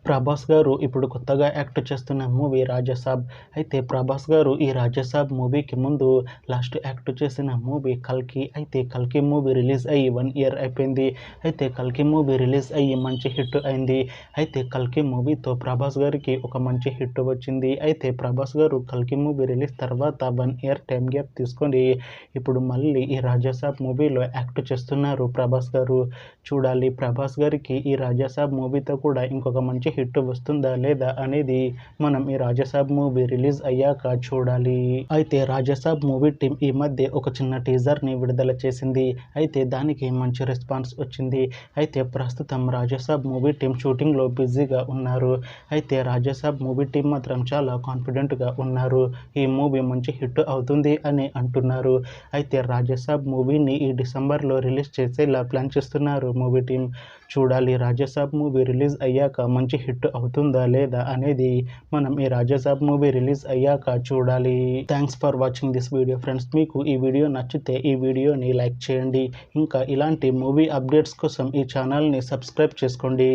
ప్రభాస్ గారు ఇప్పుడు కొత్తగా యాక్ట్ చేస్తున్న మూవీ రాజసాబ్. అయితే ప్రభాస్ గారు ఈ రాజసాబ్ మూవీకి ముందు లాస్ట్ యాక్ట్ చేసిన మూవీ కల్కి. అయితే కల్కి మూవీ రిలీజ్ అయ్యి 1 ఇయర్ అయిపోయింది. అయితే కల్కి మూవీ రిలీజ్ అయ్యి మంచి హిట్ అయింది. అయితే కల్కి మూవీతో ప్రభాస్ గారికి ఒక మంచి హిట్ వచ్చింది. అయితే ప్రభాస్ గారు కల్కి మూవీ రిలీజ్ తర్వాత 1 ఇయర్ టైం గ్యాప్ తీసుకొని ఇప్పుడు మళ్ళీ ఈ రాజసాబ్ మూవీలో యాక్ట్ చేస్తున్నారు ప్రభాస్ గారు. చూడాలి ప్రభాస్ గారికి ఈ రాజసాబ్ మూవీతో కూడా ఇంకొక మంచి హిట్ వస్తుందా లేదా అనేది మనం ఈ రాజసాబ్ మూవీ రిలీజ్ అయ్యాక చూడాలి. అయితే రాజసాబ్ మూవీ టీం ఈ మధ్య ఒక చిన్న టీజర్ని విడుదల చేసింది. అయితే దానికి మంచి రెస్పాన్స్ వచ్చింది. అయితే ప్రస్తుతం రాజసాబ్ మూవీ టీం షూటింగ్లో బిజీగా ఉన్నారు. అయితే రాజసాబ్ మూవీ టీం మాత్రం చాలా కాన్ఫిడెంట్గా ఉన్నారు. ఈ మూవీ మంచి హిట్ అవుతుంది అని అంటున్నారు. అయితే రాజసాబ్ మూవీని ఈ డిసెంబర్లో రిలీజ్ చేసేలా ప్లాన్ చేస్తున్నారు మూవీ టీం. చూడాలి రాజసాబ్ మూవీ రిలీజ్ అయ్యాక మంచి హిట్ అవుతుందా లేదా అనేది మనం ఈ రాజసాబ్ మూవీ రిలీజ్ అయ్యాక చూడాలి. Thanks for watching this video friends. మీకు ఈ వీడియో నచ్చితే ఈ వీడియోని లైక్ చేయండి. ఇంకా ఇలాంటి మూవీ అప్డేట్స్ కోసం ఈ ఛానల్ని సబ్స్క్రైబ్ చేసుకోండి.